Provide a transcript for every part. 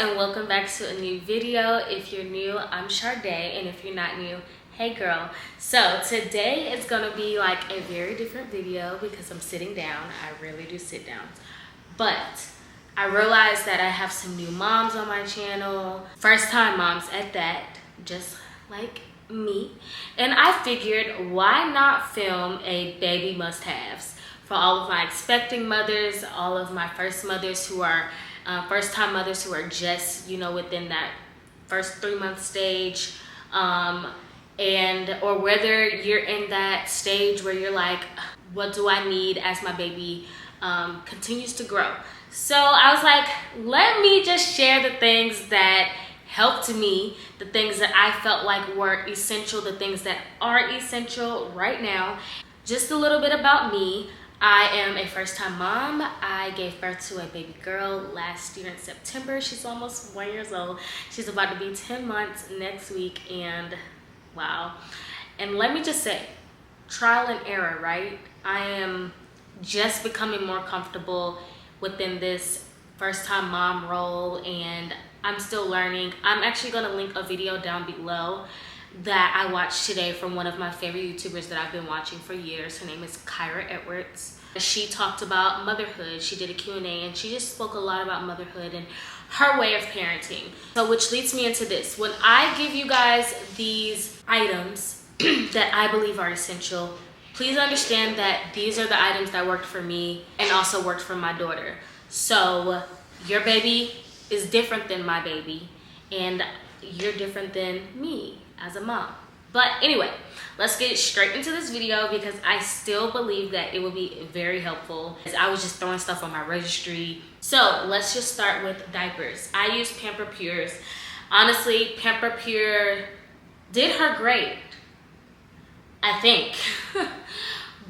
and welcome back to a new video. If you're new, I'm Sharde, and if you're not new, hey girl. So today is gonna be like a very different video because I'm sitting down. I rarely do sit down, but I realized that I have some new moms on my channel, first time moms at that, just like me. And I figured, why not film a baby must-haves for all of my expecting mothers, all of my first mothers who are first-time mothers who are just, within that first 3-month stage, or whether you're in that stage where you're like, what do I need as my baby continues to grow? So I was like, let me just share the things that helped me, the things that I felt like were essential, the things that are essential right now. Just a little bit about me. I am a first-time mom. I gave birth to a baby girl last year in September. She's almost 1 year old. She's about to be 10 months next week, and wow. And let me just say, trial and error, right? I am just becoming more comfortable within this first-time mom role, and I'm still learning. I'm actually gonna link a video down below that I watched today from one of my favorite YouTubers that I've been watching for years. Her name is Kyra Edwards. She talked about motherhood. She did a Q&A, and she just spoke a lot about motherhood and her way of parenting. So which leads me into this. When I give you guys these items that I believe are essential, please understand that these are the items that worked for me and also worked for my daughter. So your baby is different than my baby, and you're different than me as a mom. But anyway, let's get straight into this video because I still believe that it will be very helpful. I was just throwing stuff on my registry. So let's just start with diapers. I use Pamper Pures. Honestly, Pamper Pure did her great, I think.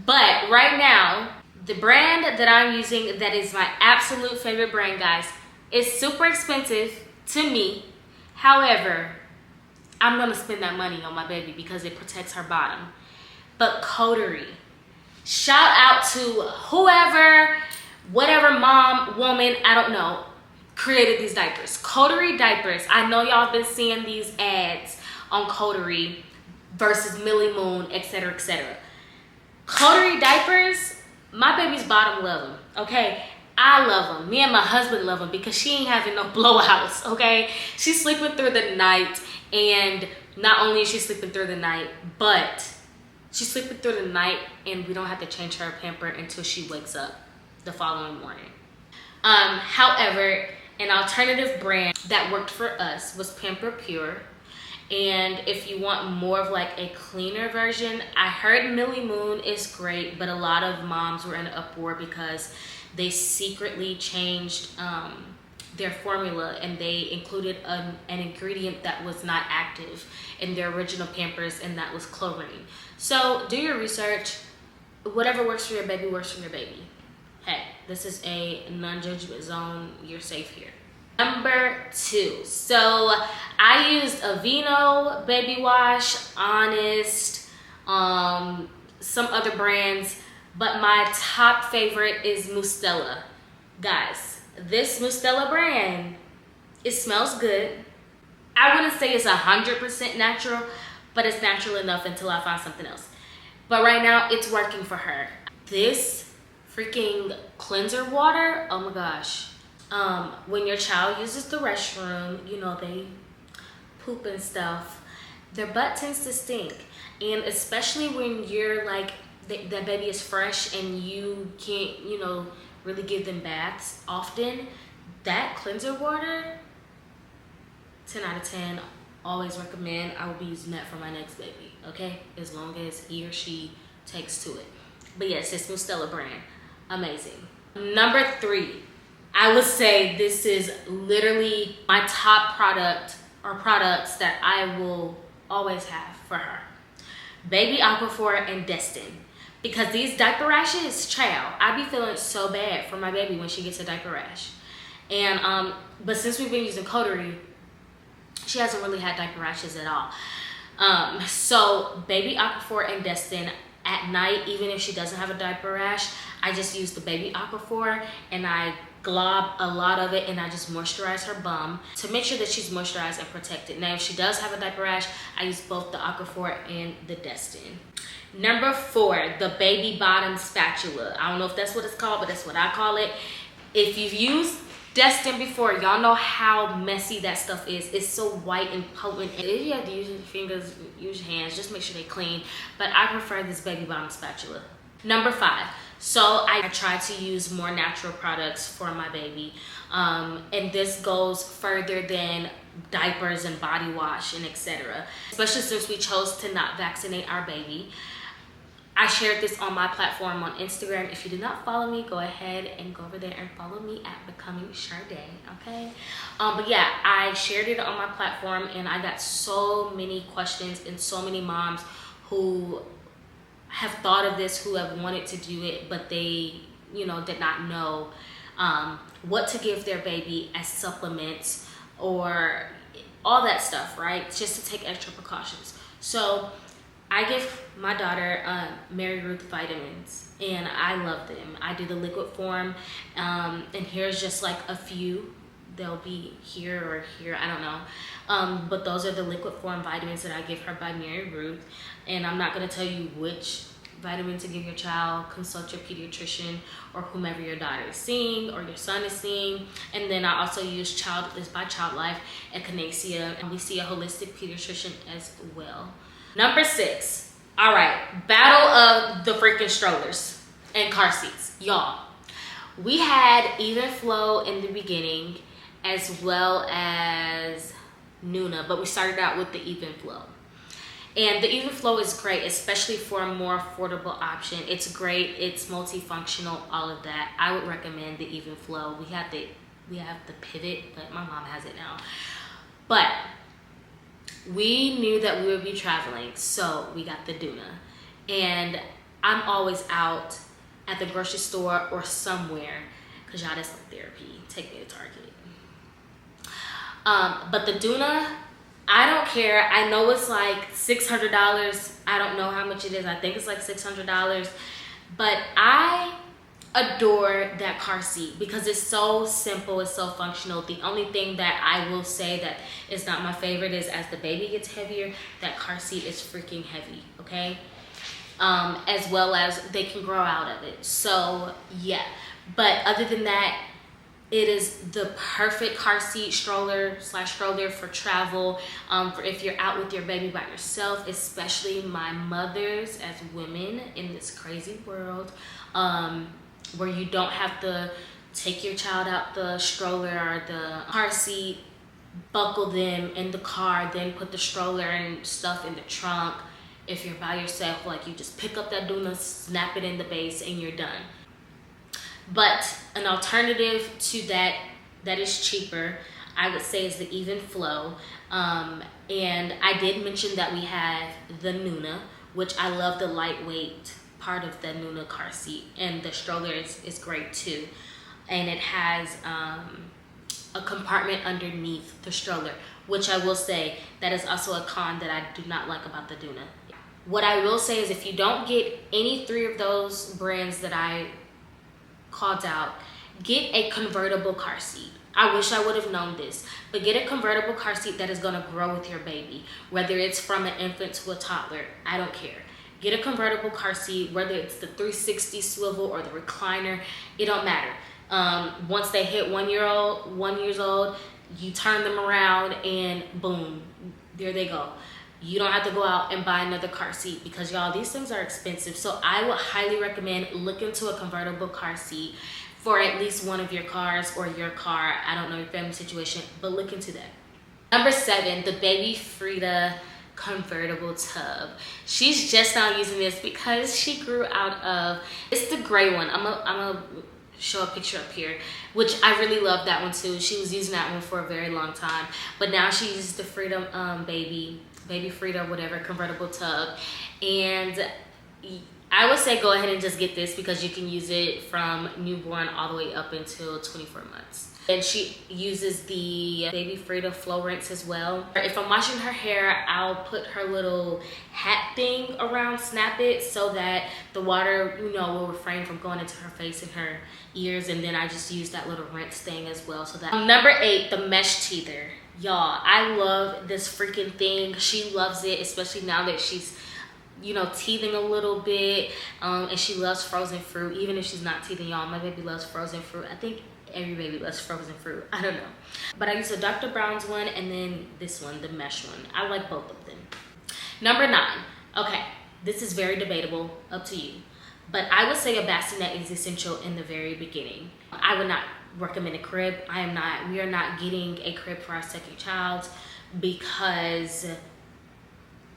But right now, the brand that I'm using that is my absolute favorite brand, guys, is super expensive to me. However, I'm gonna spend that money on my baby because it protects her bottom. But Coterie, shout out to whoever, whatever mom, woman, I don't know, created these diapers. Coterie diapers. I know y'all been seeing these ads on Coterie versus Millie Moon, etc., etc. Coterie diapers, my baby's bottom love them, okay? I love them. Me and my husband love them because she ain't having no blowouts, okay? She's sleeping through the night, and not only is she sleeping through the night, but she's sleeping through the night and we don't have to change her pamper until she wakes up the following morning. However, an alternative brand that worked for us was Pamper Pure. And if you want more of like a cleaner version, I heard Millie Moon is great, but a lot of moms were in an uproar because they secretly changed their formula, and they included an ingredient that was not active in their original Pampers, and that was chlorine. So do your research. Whatever works for your baby works for your baby. Hey, this is a non-judgment zone. You're safe here. Number 2. So I used Aveeno baby wash, Honest, some other brands, but my top favorite is Mustela. Guys, this Mustela brand, it smells good. I wouldn't say it's 100% natural, but it's natural enough until I find something else. But right now, it's working for her. This freaking cleanser water, oh my gosh. When your child uses the restroom, they poop and stuff, their butt tends to stink. And especially when you're like, that baby is fresh and you can't, really give them baths often, that cleanser water, 10 out of 10, always recommend. I will be using that for my next baby, okay? As long as he or she takes to it. But yes, it's Mustela brand. Amazing. Number 3, I would say this is literally my top product or products that I will always have for her. Baby Aquaphor and Destin. Because these diaper rashes, child, I be feeling so bad for my baby when she gets a diaper rash. And but since we've been using Coterie, she hasn't really had diaper rashes at all. So Baby Aquaphor and Destin, at night, even if she doesn't have a diaper rash, I just use the Baby Aquaphor and I glob a lot of it and I just moisturize her bum to make sure that she's moisturized and protected. Now, if she does have a diaper rash, I use both the Aquaphor and the Destin. Number 4, the baby bottom spatula. I don't know if that's what it's called, but that's what I call it. If you've used Destin before, y'all know how messy that stuff is. It's so white and potent. If you have to use your fingers, use your hands, just make sure they're clean. But I prefer this baby bottom spatula. Number 5, so I try to use more natural products for my baby. And this goes further than diapers and body wash and etc. Especially since we chose to not vaccinate our baby. I shared this on my platform on Instagram. If you do not follow me, go ahead and go over there and follow me at Becomingsharde, okay? But yeah, I shared it on my platform and I got so many questions and so many moms who have thought of this, who have wanted to do it, but they, you know, did not know what to give their baby as supplements or all that stuff, right? Just to take extra precautions. So I give my daughter Mary Ruth vitamins and I love them. I do the liquid form and here's just like a few. They'll be here or here, I don't know. But those are the liquid form vitamins that I give her by Mary Ruth. And I'm not gonna tell you which vitamin to give your child. Consult your pediatrician or whomever your daughter is seeing or your son is seeing. And then I also use This by Child Life and Canacia, and we see a holistic pediatrician as well. Number 6, all right, battle of the freaking strollers and car seats. Y'all, we had Even Flow in the beginning as well as Nuna, but we started out with the Even Flow. And the Even Flow is great, especially for a more affordable option. It's great, it's multifunctional, all of that. I would recommend the Even Flow. We have the Pivot, but my mom has it now. But we knew that we would be traveling, so we got the Duna. And I'm always out at the grocery store or somewhere, because y'all, that's like therapy. Take me to Target. But the Duna, I don't care. I know it's like $600. I don't know how much it is. I think it's like $600. But I adore that car seat because it's so simple, it's so functional. The only thing that I will say that is not my favorite is as the baby gets heavier, that car seat is freaking heavy, okay? As well as they can grow out of it. So yeah, but other than that, it is the perfect car seat stroller for travel, for if you're out with your baby by yourself, especially my mothers as women in this crazy world, where you don't have to take your child out the stroller or the car seat, buckle them in the car, then put the stroller and stuff in the trunk. If you're by yourself, like you just pick up that Duna, snap it in the base, and you're done. But an alternative to that is cheaper, I would say, is the Even Flow. And I did mention that we have the Nuna, which I love the lightweight part of the Nuna car seat, and the stroller is great too. And it has a compartment underneath the stroller, which I will say that is also a con that I do not like about the Duna. What I will say is if you don't get any 3 of those brands that I called out, get a convertible car seat. I wish I would have known this, but get a convertible car seat that is going to grow with your baby, whether it's from an infant to a toddler, I don't care. Get a convertible car seat, whether it's the 360 swivel or the recliner, it don't matter. Once they hit 1 years old, you turn them around and boom, there they go. You don't have to go out and buy another car seat because y'all, these things are expensive. So I would highly recommend look into a convertible car seat for at least one of your cars or your car. I don't know your family situation, but look into that. Number 7, the Baby Frida Convertible Tub. She's just now using this because she grew out of, it's the gray one. I'm gonna show a picture up here, which I really love that one too. She was using that one for a very long time, but now she uses the Freedom Baby Frida, whatever, convertible tub. And I would say go ahead and just get this because you can use it from newborn all the way up until 24 months. And she uses the Baby Frida Flow Rinse as well. If I'm washing her hair, I'll put her little hat thing around, snap it so that the water, you know, will refrain from going into her face and her ears. And then I just use that little rinse thing as well. So that. Number 8, the mesh teether. Y'all, I love this freaking thing. She loves it, especially now that she's, you know, teething a little bit. And she loves frozen fruit, even if she's not teething, y'all. My baby loves frozen fruit. I think every baby loves frozen fruit. I don't know. But I use a Dr. Brown's one and then this one, the mesh one. I like both of them. Number 9. Okay, this is very debatable, up to you. But I would say a bassinet is essential in the very beginning. I would not recommend a crib. We are not getting a crib for our second child because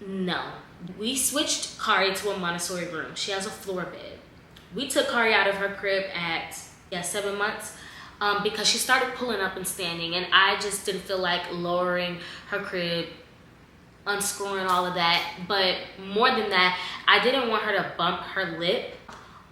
no. We switched Kari to a Montessori room. She has a floor bed. We took Kari out of her crib at 7 months. Because she started pulling up and standing, and I just didn't feel like lowering her crib, unscrewing all of that. But more than that, I didn't want her to bump her lip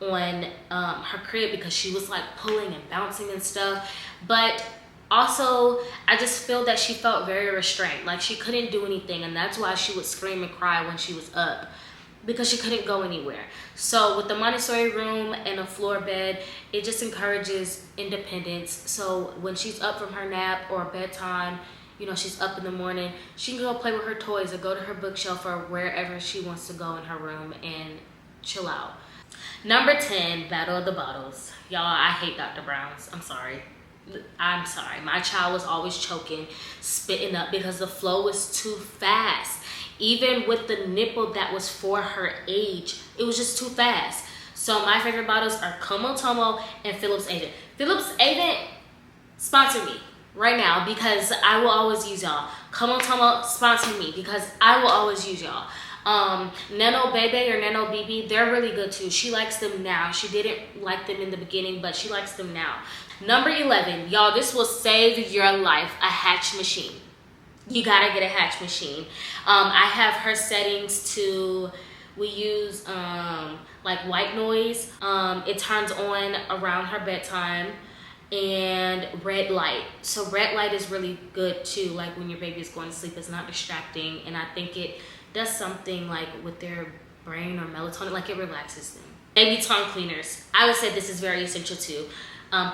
on her crib because she was like pulling and bouncing and stuff. But also, I just feel that she felt very restrained, like she couldn't do anything, and that's why she would scream and cry when she was up, because she couldn't go anywhere. So with the Montessori room and a floor bed, it just encourages independence. So when she's up from her nap or bedtime, you know, she's up in the morning, she can go play with her toys or go to her bookshelf or wherever she wants to go in her room and chill out. Number 10, Battle of the Bottles. Y'all, I hate Dr. Brown's. I'm sorry. My child was always choking, spitting up because the flow was too fast. Even with the nipple that was for her age, it was just too fast. So my favorite bottles are Como Tomo and Philips Avent. Philips Avent, sponsor me right now because I will always use y'all. Como Tomo, sponsor me because I will always use y'all. Nano Bebe or Nano BB, they're really good too. She likes them now. She didn't like them in the beginning, but she likes them now. Number 11, y'all, this will save your life, a hatch machine. You gotta get a hatch machine. I have her settings to, we use like white noise. It turns on around her bedtime, and red light. So red light is really good too, like when your baby is going to sleep, it's not distracting, and I think it does something like with their brain or melatonin, like it relaxes them. Baby tongue cleaners. I would say this is very essential too.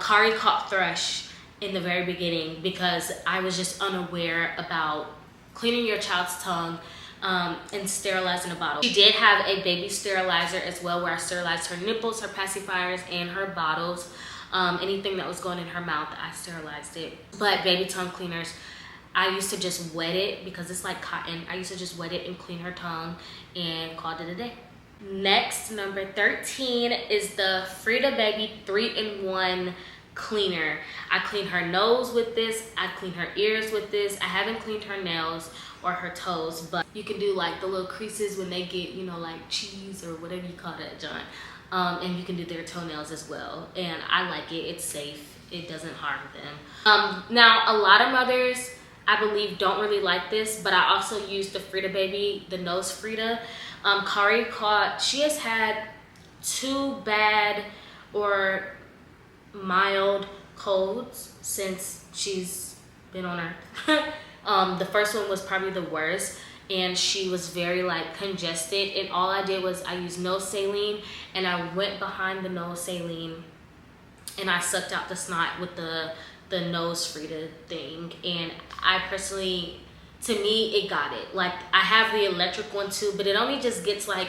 Kari caught thrush in the very beginning because I was just unaware about cleaning your child's tongue and sterilizing a bottle. She did have a baby sterilizer as well, where I sterilized her nipples, her pacifiers, and her bottles. Anything that was going in her mouth, I sterilized it. But baby tongue cleaners, I used to just wet it because it's like cotton. I used to just wet it and clean her tongue and called it a day. Next, number 13 is the Frida Baby 3-in-1 cleaner. I clean her nose with this. I clean her ears with this. I haven't cleaned her nails or her toes, but you can do like the little creases when they get, you know, like cheese or whatever you call that, John. And you can do their toenails as well. And I like it. It's safe. It doesn't harm them. Now, a lot of mothers, I believe, don't really like this, but I also use the Frida Baby, the nose Frida. Kari caught, she has had 2 bad or mild colds since she's been on earth. The first one was probably the worst, and she was very like congested, and all I did was I used nose saline, and I went behind the nose saline and I sucked out the snot with the nose Frida thing. And I personally, to me, it got it. Like, I have the electric one too, but it only just gets like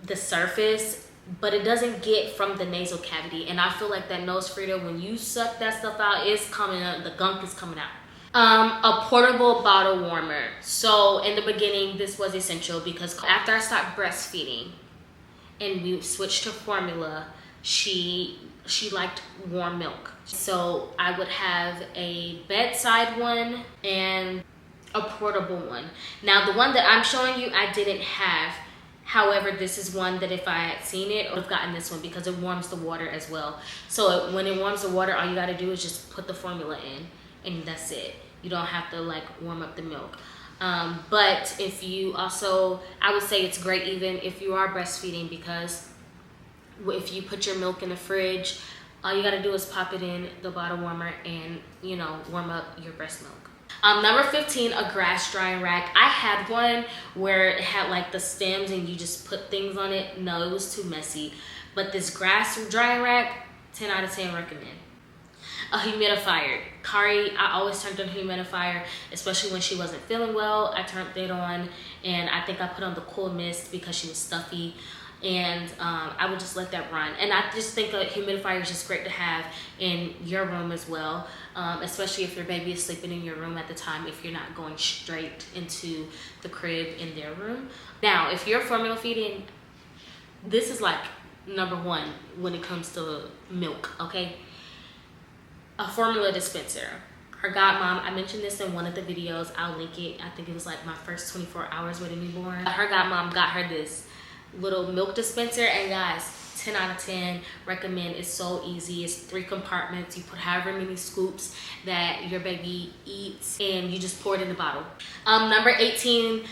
the surface, but it doesn't get from the nasal cavity. And I feel like that nose Frida, when you suck that stuff out, it's coming out, the gunk is coming out. A portable bottle warmer. So in the beginning, this was essential because after I stopped breastfeeding and we switched to formula, she liked warm milk. So I would have a bedside one and a portable one. Now the one that I'm showing you, I didn't have. However, this is one that if I had seen it, I would have gotten this one because it warms the water as well. So when it warms the water, all you gotta do is just put the formula in and that's it. You don't have to like warm up the milk. But if you also, I would say it's great even if you are breastfeeding because if you put your milk in the fridge, all you gotta do is pop it in the bottle warmer and, you know, warm up your breast milk. Number 15, a grass drying rack. I had one where it had like the stems and you just put things on it. No, it was too messy. But this grass drying rack, 10 out of 10 recommend. A humidifier. Kari, I always turned on a humidifier, especially when she wasn't feeling well. I turned it on, and I think I put on the cool mist because she was stuffy, and I would just let that run. And I just think a humidifier is just great to have in your room as well, especially if your baby is sleeping in your room at the time, if you're not going straight into the crib in their room. Now, if you're formula feeding, this is like number one when it comes to milk, okay? A formula dispenser. Her godmom, I mentioned this in one of the videos, I'll link it. I think it was like my first 24 hours with a newborn. Her godmom got her this little milk dispenser, and guys, 10 out of 10 recommend. It's so easy. It's 3 compartments. You put however many scoops that your baby eats, and you just pour it in the bottle. Number 18,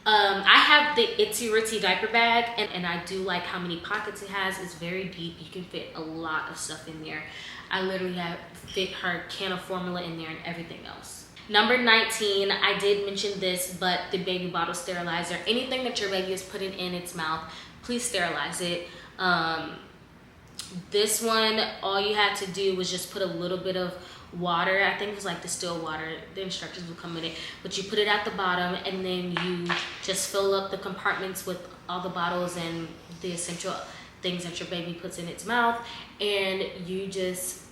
I have the Itsy Ritzy diaper bag, and I do like how many pockets it has. It's very deep. You can fit a lot of stuff in there. I literally have fit her can of formula in there and everything else. Number 19, I did mention this, but the baby bottle sterilizer. Anything that your baby is putting in its mouth, please sterilize it. This one, all you had to do was just put a little bit of water. I think it was like distilled water. The instructions will come in it. But you put it at the bottom, and then you just fill up the compartments with all the bottles and the essential things that your baby puts in its mouth, and you just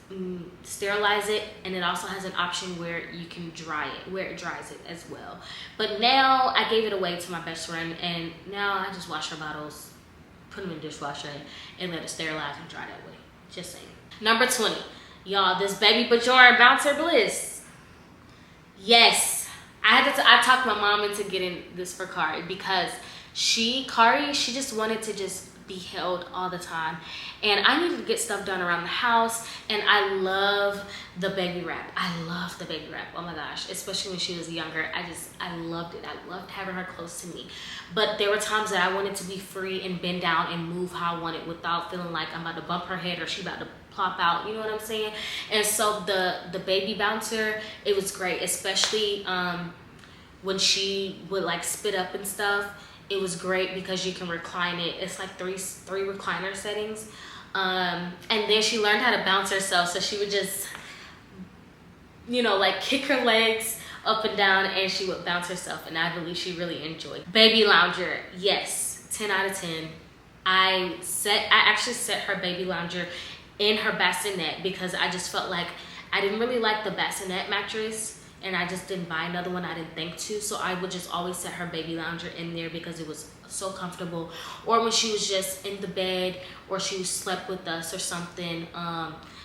sterilize it. And it also has an option where you can dry it, where it dries it as well. But now I gave it away to my best friend, and now I just wash her bottles, put them in the dishwasher, and let it sterilize and dry that way. Just saying. Number 20, y'all, this Baby Bjorn Bouncer Bliss. Yes, I talked my mom into getting this for Kari because Kari just wanted to just be held all the time, and I needed to get stuff done around the house. And I love the baby wrap. I love the baby wrap. Oh my gosh, especially when she was younger. I loved it. I loved having her close to me. But there were times that I wanted to be free and bend down and move how I wanted without feeling like I'm about to bump her head or she about to plop out, you know what I'm saying? And so the baby bouncer, it was great, especially when she would like spit up and stuff. It was great because you can recline it. It's like three recliner settings. And then she learned how to bounce herself. So she would just, you know, like kick her legs up and down, and she would bounce herself. And I believe she really enjoyed. Baby lounger, yes, 10 out of 10. I actually set her baby lounger in her bassinet because I just felt like I didn't really like the bassinet mattress, and I just didn't buy another one. I didn't think to, so I would just always set her baby lounger in there because it was so comfortable. Or when she was just in the bed, or she slept with us or something,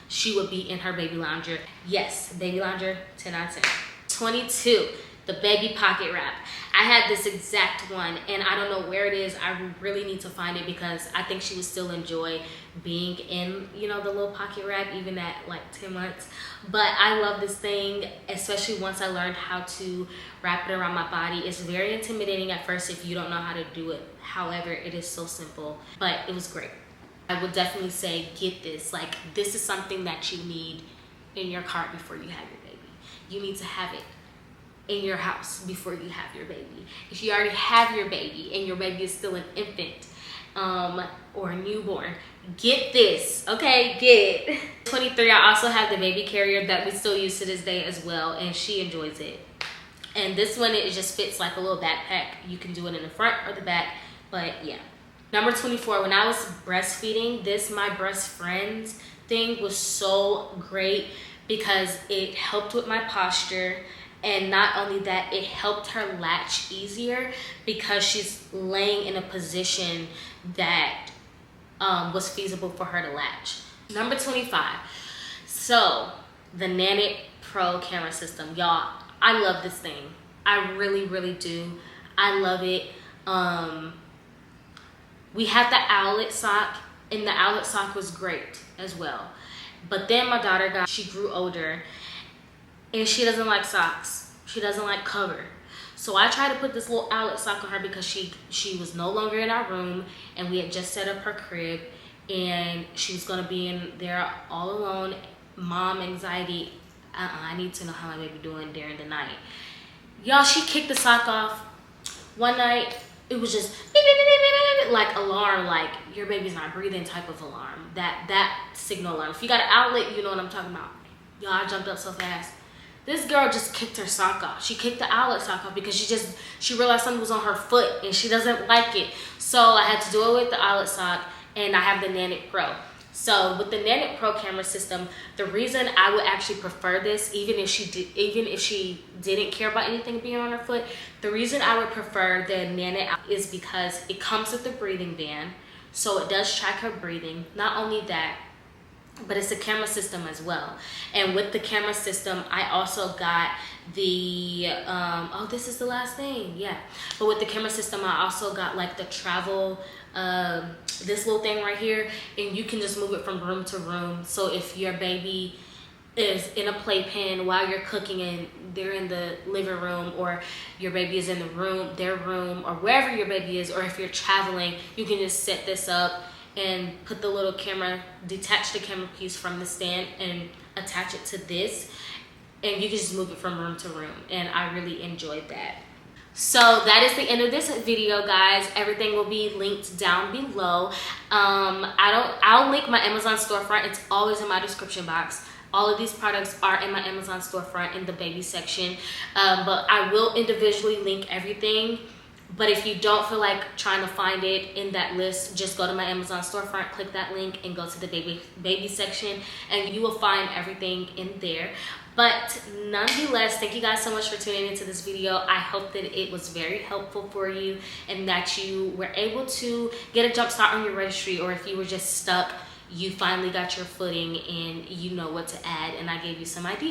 she would be in her baby lounger. Yes, baby lounger, 10 out of 10. 22, the baby pocket wrap. I had this exact one, and I don't know where it is. I really need to find it because I think she would still enjoy being in, you know, the little pocket wrap even at like 10 months. But I love this thing, especially once I learned how to wrap it around my body. It's very intimidating at first if you don't know how to do it. However, it is so simple, but it was great. I would definitely say get this. Like, this is something that you need in your cart before you have your baby. You need to have it in your house before you have your baby. If you already have your baby and your baby is still an infant or a newborn, get this, okay? Get it. 23, I also have the baby carrier that we still use to this day as well, and she enjoys it. And this one, it just fits like a little backpack. You can do it in the front or the back, but yeah. Number 24, when I was breastfeeding, this My Breast Friends thing was so great because it helped with my posture. And not only that, it helped her latch easier because she's laying in a position that was feasible for her to latch. Number 25, so the Nanit Pro camera system. Y'all, I love this thing. I really, really do. I love it. We had the owlet sock, and the owlet sock was great as well. But then my daughter she grew older, and she doesn't like socks. She doesn't like cover. So I tried to put this little owlet sock on her because she was no longer in our room, and we had just set up her crib, and she was gonna be in there all alone. Mom anxiety. I need to know how my baby doing during the night. Y'all, she kicked the sock off. One night, it was just beep, beep, beep, beep, beep, like alarm, like your baby's not breathing type of alarm. That signal alarm. If you got an outlet, you know what I'm talking about. Y'all, I jumped up so fast. This girl just kicked her sock off. She kicked the outlet sock off because she realized something was on her foot and she doesn't like it. So I had to do it with the outlet sock, and I have the Nanit Pro. So with the Nanit Pro camera system, the reason I would actually prefer this, even if she didn't care about anything being on her foot, the reason I would prefer the Nanit is because it comes with the breathing band, so it does track her breathing. Not only that, but it's a camera system as well. And with the camera system, I also got the oh, this is the last thing, yeah. But with the camera system, I also got like the travel this little thing right here, and you can just move it from room to room. So if your baby is in a playpen while you're cooking and they're in the living room, or your baby is in their room, or wherever your baby is, or if you're traveling, you can just set this up and put the little camera, detach the camera piece from the stand and attach it to this, and you can just move it from room to room. And I really enjoyed that. So that is the end of this video, guys. Everything will be linked down below. I'll link my Amazon storefront. It's always in my description box. All of these products are in my Amazon storefront in the baby section, but I will individually link everything. But if you don't feel like trying to find it in that list, just go to my Amazon storefront, click that link, and go to the baby section, and you will find everything in there. But nonetheless, thank you guys so much for tuning into this video. I hope that it was very helpful for you, and that you were able to get a jump start on your registry, or if you were just stuck, you finally got your footing and you know what to add, and I gave you some ideas.